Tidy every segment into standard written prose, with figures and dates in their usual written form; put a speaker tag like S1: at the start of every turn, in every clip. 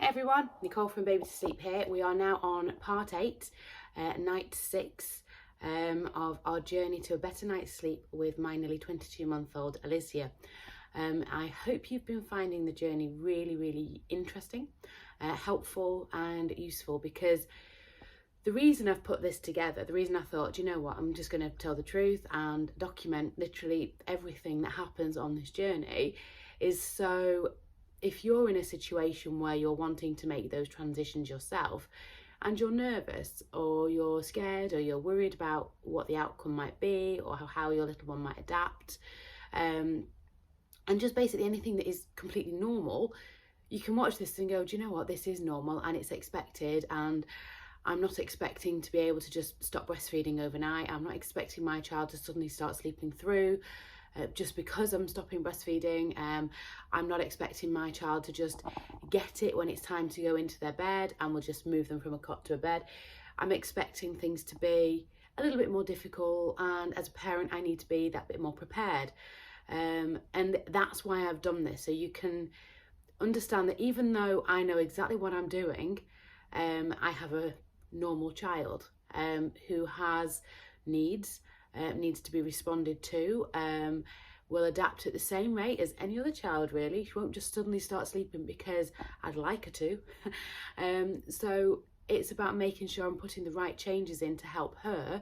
S1: Hey everyone, Nicole from Baby to Sleep here. We are now on part 8, night 6 of our journey to a better night's sleep with my nearly 22-month-old Alyssia. I hope you've been finding the journey really interesting, helpful and useful, because the reason I've put this together, the reason I thought, you know what, I'm just going to tell the truth and document literally everything that happens on this journey, is so if you're in a situation where you're wanting to make those transitions yourself and you're nervous or you're scared or you're worried about what the outcome might be or how your little one might adapt, and just basically anything that is completely normal, you can watch this and go, do you know what, this is normal and it's expected, and I'm not expecting to be able to just stop breastfeeding overnight. I'm not expecting my child to suddenly start sleeping through just because I'm stopping breastfeeding. I'm not expecting my child to just get it when it's time to go into their bed and we'll just move them from a cot to a bed. I'm expecting things to be a little bit more difficult, and as a parent I need to be that bit more prepared. And that's why I've done this, so you can understand that even though I know exactly what I'm doing, I have a normal child who has needs, needs to be responded to, will adapt at the same rate as any other child really. She won't just suddenly start sleeping because I'd like her to. So it's about making sure I'm putting the right changes in to help her,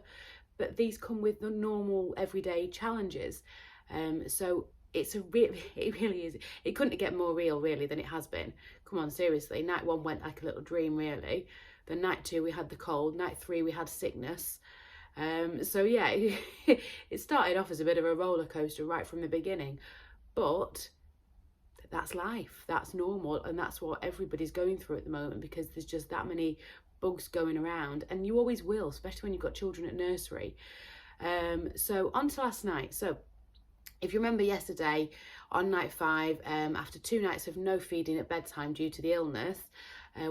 S1: but these come with the normal everyday challenges. So it's it really is, it couldn't get more real really than it has been. Come on, seriously, night 1 went like a little dream really. Then night 2 we had the cold, night 3 we had sickness. So yeah, it started off as a bit of a roller coaster right from the beginning, but that's life, that's normal, and that's what everybody's going through at the moment, because there's just that many bugs going around, and you always will, especially when you've got children at nursery. So on to last night. So if you remember yesterday on night 5, after 2 nights of no feeding at bedtime due to the illness,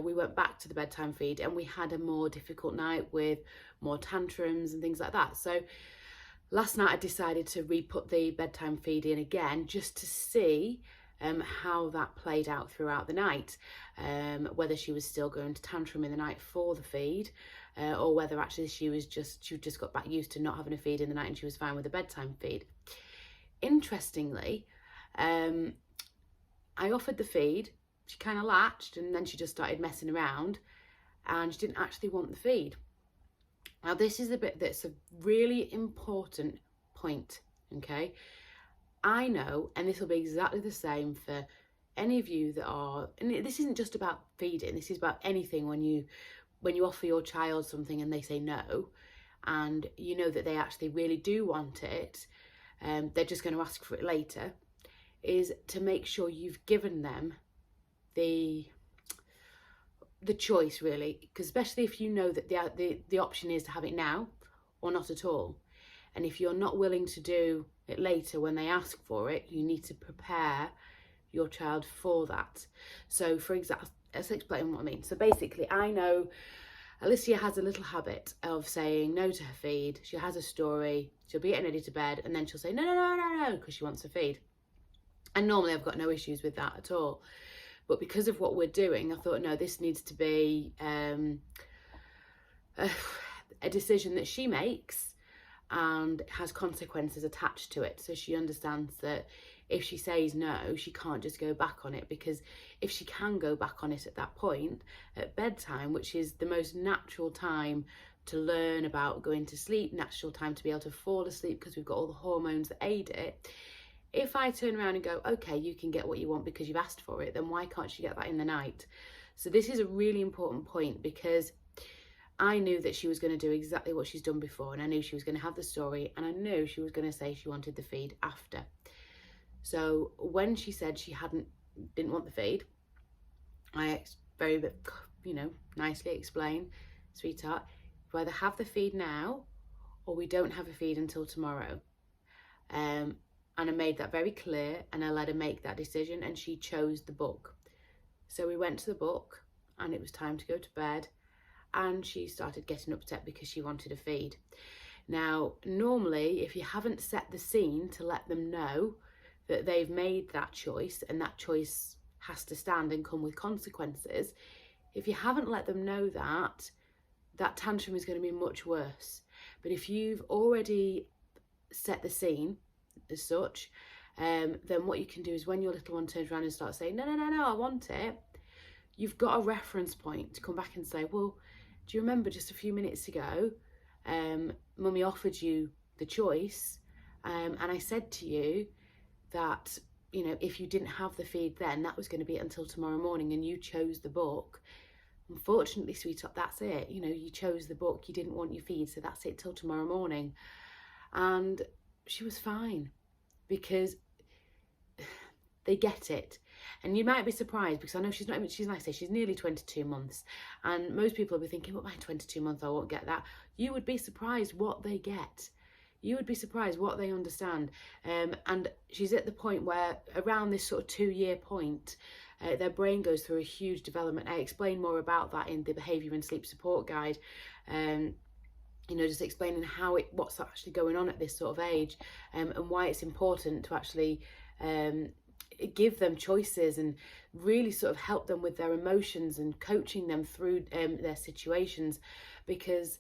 S1: we went back to the bedtime feed and we had a more difficult night with more tantrums and things like that. So last night I decided to re-put the bedtime feed in again, just to see how that played out throughout the night, whether she was still going to tantrum in the night for the feed, or whether actually she just got back used to not having a feed in the night and she was fine with the bedtime feed. Interestingly, I offered the feed, she kind of latched, and then she just started messing around and she didn't actually want the feed. Now this is the bit that's a really important point, okay? I know, and this will be exactly the same for any of you that are, and this isn't just about feeding, this is about anything. When you offer your child something and they say no, and you know that they actually really do want it, they're just going to ask for it later, is to make sure you've given them the choice really, because especially if you know that the option is to have it now or not at all, and if you're not willing to do it later when they ask for it, you need to prepare your child for that. So for example, let's explain what I mean. So basically, I know Alyssia has a little habit of saying no to her feed. She has a story, she'll be getting ready to bed, and then she'll say no because she wants a feed. And normally I've got no issues with that at all. But because of what we're doing, I thought, no, this needs to be a decision that she makes and has consequences attached to it. So she understands that if she says no, she can't just go back on it, because if she can go back on it at that point, at bedtime, which is the most natural time to learn about going to sleep, natural time to be able to fall asleep because we've got all the hormones that aid it. If I turn around and go, okay, you can get what you want because you've asked for it, then why can't she get that in the night? So this is a really important point, because I knew that she was going to do exactly what she's done before, and I knew she was going to have the story, and I knew she was going to say she wanted the feed after. So when she said she didn't want the feed, I very, nicely explained, sweetheart, you either have the feed now or we don't have a feed until tomorrow. And I made that very clear, and I let her make that decision, and she chose the book. So we went to the book and it was time to go to bed, and she started getting upset because she wanted a feed. Now, normally, if you haven't set the scene to let them know that they've made that choice and that choice has to stand and come with consequences. If you haven't let them know that, that tantrum is going to be much worse. But if you've already set the scene as such, then what you can do is when your little one turns around and starts saying, no, I want it, you've got a reference point to come back and say, well, do you remember just a few minutes ago, Mummy offered you the choice, and I said to you that, you know, if you didn't have the feed then, that was going to be until tomorrow morning, and you chose the book. Unfortunately, sweetheart, that's it. You know, you chose the book, you didn't want your feed, so that's it till tomorrow morning. And she was fine, because they get it. And you might be surprised, because I know she's like I say, she's nearly 22 months. And most people will be thinking, well, my 22 months, I won't get that. You would be surprised what they get. You would be surprised what they understand. And she's at the point where around this sort of 2-year point, their brain goes through a huge development. I explain more about that in the Behaviour and Sleep Support Guide. You know, just explaining what's actually going on at this sort of age, and why it's important to actually give them choices and really sort of help them with their emotions and coaching them through their situations, because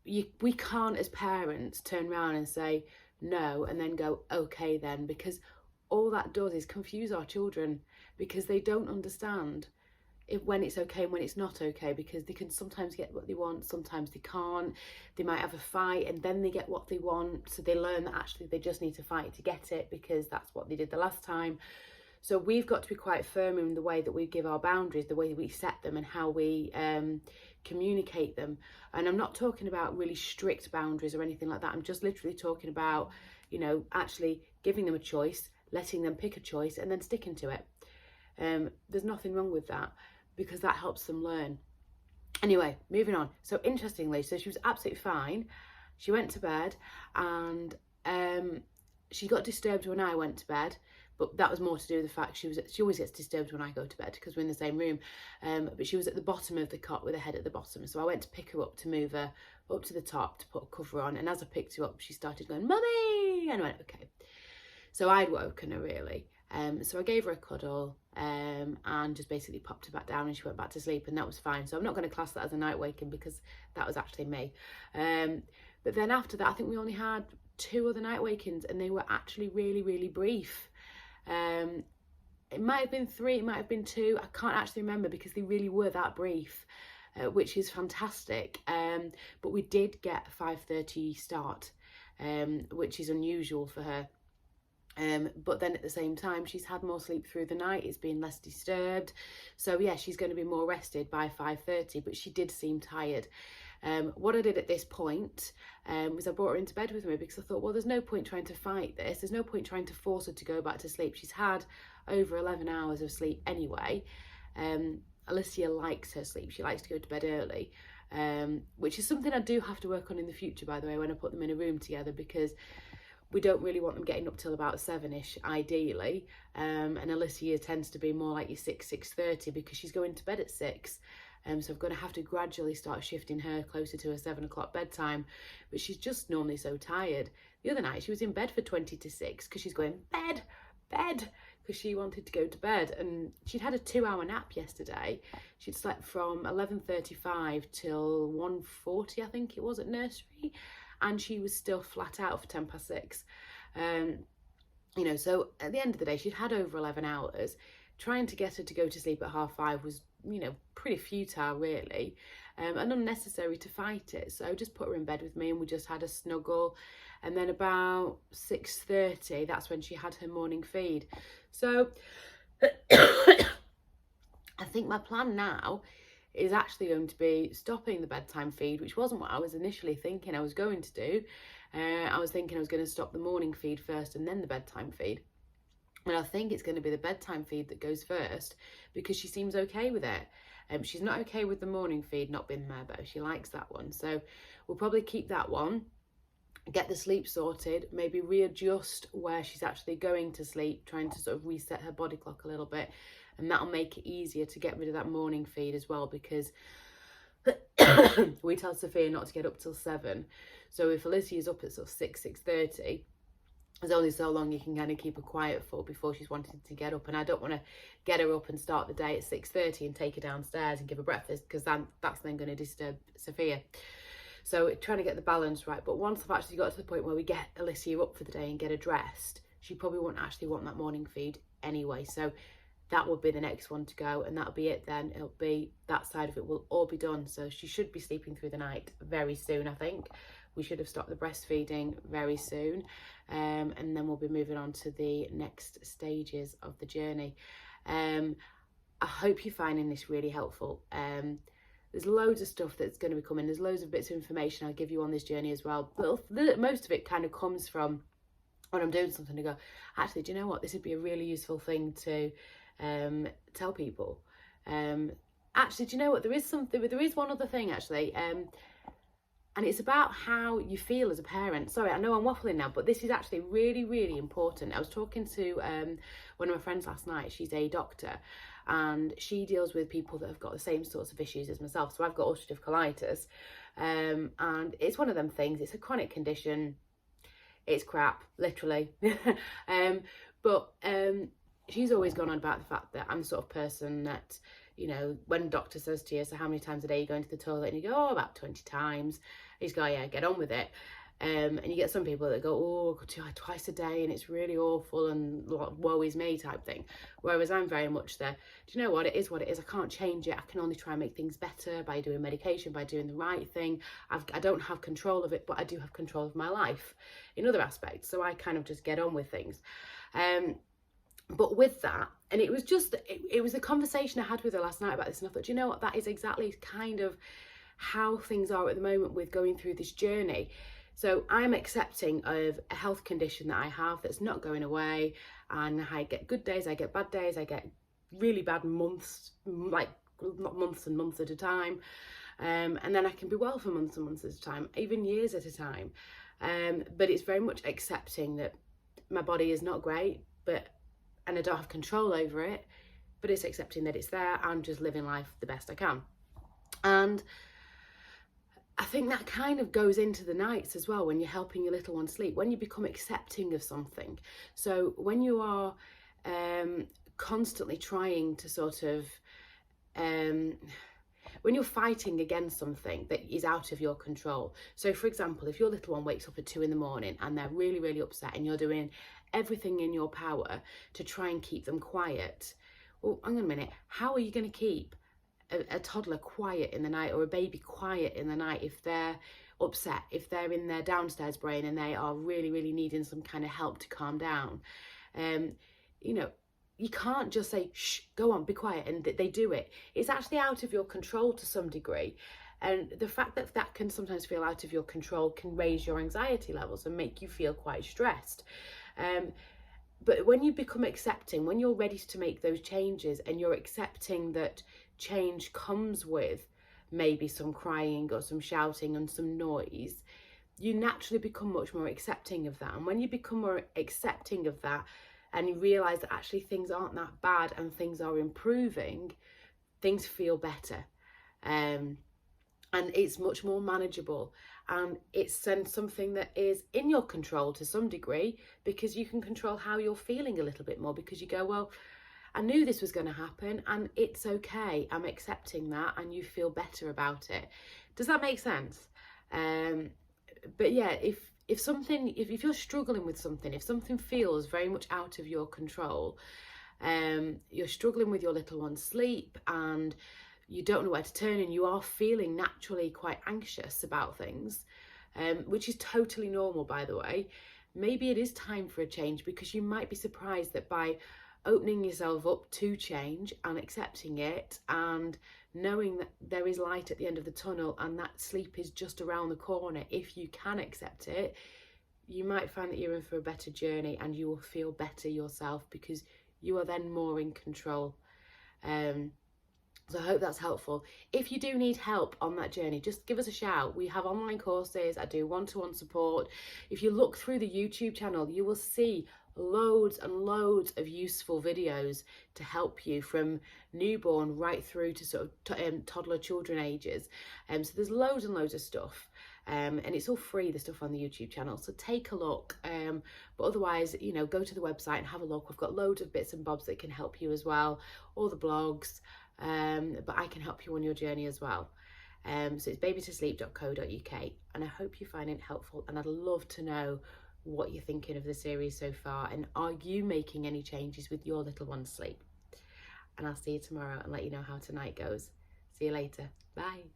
S1: we can't as parents turn around and say no and then go okay then, because all that does is confuse our children, because they don't understand when it's okay and when it's not okay, because they can sometimes get what they want, sometimes they can't. They might have a fight and then they get what they want, so they learn that actually they just need to fight to get it, because that's what they did the last time. So we've got to be quite firm in the way that we give our boundaries, the way we set them, and how we communicate them. And I'm not talking about really strict boundaries or anything like that. I'm just literally talking about, you know, actually giving them a choice, letting them pick a choice and then sticking to it. There's nothing wrong with that, because that helps them learn. Anyway, moving on. So interestingly, so she was absolutely fine. She went to bed, and she got disturbed when I went to bed, but that was more to do with the fact she always gets disturbed when I go to bed, because we're in the same room. But she was at the bottom of the cot with her head at the bottom, so I went to pick her up to move her up to the top to put a cover on, and as I picked her up, she started going, "Mummy!" and I went, okay. So I'd woken her really. So I gave her a cuddle, and just basically popped her back down, and she went back to sleep, and that was fine. So I'm not going to class that as a night waking, because that was actually me. But then after that, I think we only had 2 other night wakings, and they were actually really, really brief. It might have been 3, it might have been 2. I can't actually remember, because they really were that brief, which is fantastic. But we did get a 5:30 start, which is unusual for her. But then at the same time, she's had more sleep through the night, it's been less disturbed, so yeah, she's going to be more rested by 5:30, but she did seem tired. What I did at this point was I brought her into bed with me, because I thought, well, there's no point trying to fight this, there's no point trying to force her to go back to sleep. She's had over 11 hours of sleep anyway. Alyssia likes her sleep, she likes to go to bed early, which is something I do have to work on in the future, by the way, when I put them in a room together, because we don't really want them getting up till about 7ish ideally, and Alyssia tends to be more like your 6:30, because she's going to bed at 6, so I'm going to have to gradually start shifting her closer to a 7 o'clock bedtime, but she's just normally so tired. The other night she was in bed for 20 to 6, because she's going bed, because she wanted to go to bed, and she'd had a 2-hour nap yesterday. She'd slept from 11:35 till 1:40, I think it was, at nursery, and she was still flat out for 6:10. You know, so at the end of the day, she'd had over 11 hours. Trying to get her to go to sleep at 5:30 was, you know, pretty futile really, and unnecessary to fight it. So just put her in bed with me, and we just had a snuggle, and then about 6:30, that's when she had her morning feed. So I think my plan now is actually going to be stopping the bedtime feed, which wasn't what I was initially thinking I was going to do. I was thinking I was going to stop the morning feed first and then the bedtime feed. And I think it's going to be the bedtime feed that goes first, because she seems okay with it. She's not okay with the morning feed not being there, but she likes that one. So we'll probably keep that one, get the sleep sorted, maybe readjust where she's actually going to sleep, trying to sort of reset her body clock a little bit. And that'll make it easier to get rid of that morning feed as well, because we tell Sophia not to get up till 7. So if Alyssia is up at sort of 6:30, there's only so long you can kind of keep her quiet for before she's wanting to get up. And I don't want to get her up and start the day at 6:30 and take her downstairs and give her breakfast, because that's then going to disturb Sophia. So trying to get the balance right. But once I've actually got to the point where we get Alyssia up for the day and get her dressed, she probably won't actually want that morning feed anyway. So that would be the next one to go, and that'll be it then. It'll be, that side of it will all be done. So she should be sleeping through the night very soon, I think. We should have stopped the breastfeeding very soon. And then we'll be moving on to the next stages of the journey. I hope you're finding this really helpful. There's loads of stuff that's going to be coming. There's loads of bits of information I'll give you on this journey as well. But most of it kind of comes from when I'm doing something to go, actually, do you know what? This would be a really useful thing to tell people. Actually, do you know what? There is one other thing, actually. And it's about how you feel as a parent. Sorry, I know I'm waffling now, but this is actually really, really important. I was talking to one of my friends last night. She's a doctor, and she deals with people that have got the same sorts of issues as myself. So I've got ulcerative colitis, and it's one of them things. It's a chronic condition. It's crap, literally. But she's always gone on about the fact that I'm the sort of person that, you know, when a doctor says to you, so how many times a day are you going to the toilet? And you go, oh, about 20 times. He's going, yeah, get on with it. And you get some people that go, oh, twice a day, and it's really awful, and woe is me type thing. Whereas I'm very much there, do you know what? It is what it is. I can't change it. I can only try and make things better by doing medication, by doing the right thing. I don't have control of it, but I do have control of my life in other aspects. So I kind of just get on with things. But with that, and it was just, it was a conversation I had with her last night about this, and I thought, do you know what? That is exactly kind of how things are at the moment with going through this journey. So I'm accepting of a health condition that I have that's not going away, and I get good days, I get bad days, I get really bad months, like months and months at a time, and then I can be well for months and months at a time, even years at a time. But it's very much accepting that my body is not great, and I don't have control over it, but it's accepting that it's there. I'm just living life the best I can. And I think that kind of goes into the nights as well, when you're helping your little one sleep, when you become accepting of something. So when you are constantly trying to sort of, when you're fighting against something that is out of your control. So for example, if your little one wakes up at 2 a.m. and they're really, really upset, and you're doing everything in your power to try and keep them quiet, well, hang on a minute, how are you going to keep a toddler quiet in the night, or a baby quiet in the night, if they're upset, if they're in their downstairs brain and they are really, really needing some kind of help to calm down? You know, you can't just say, shh, go on, be quiet, and they do it. It's actually out of your control to some degree. And the fact that that can sometimes feel out of your control can raise your anxiety levels and make you feel quite stressed. But when you become accepting, when you're ready to make those changes, and you're accepting that change comes with maybe some crying or some shouting and some noise, you naturally become much more accepting of that. And when you become more accepting of that, and you realise that actually things aren't that bad and things are improving, things feel better. And it's much more manageable, and it's then something that is in your control to some degree, because you can control how you're feeling a little bit more, because you go, well, I knew this was going to happen, and it's okay, I'm accepting that, and you feel better about it. Does that make sense? But yeah, if you're struggling with something, if something feels very much out of your control, you're struggling with your little one's sleep, and you don't know where to turn, and you are feeling naturally quite anxious about things, which is totally normal, by the way, maybe it is time for a change, because you might be surprised that by opening yourself up to change and accepting it, and knowing that there is light at the end of the tunnel, and that sleep is just around the corner, if you can accept it, you might find that you're in for a better journey, and you will feel better yourself, because you are then more in control. So I hope that's helpful. If you do need help on that journey, just give us a shout. We have online courses. I do one-to-one support. If you look through the YouTube channel, you will see loads and loads of useful videos to help you from newborn right through to sort of toddler children ages. So there's loads and loads of stuff. and it's all free, the stuff on the YouTube channel, so take a look. But otherwise, you know, go to the website and have a look. We've got loads of bits and bobs that can help you as well, all the blogs, but I can help you on your journey as well. So it's babytosleep.co.uk, and I hope you find it helpful, and I'd love to know what you're thinking of the series so far, and are you making any changes with your little one's sleep? And I'll see you tomorrow and let you know how tonight goes. See you later. Bye.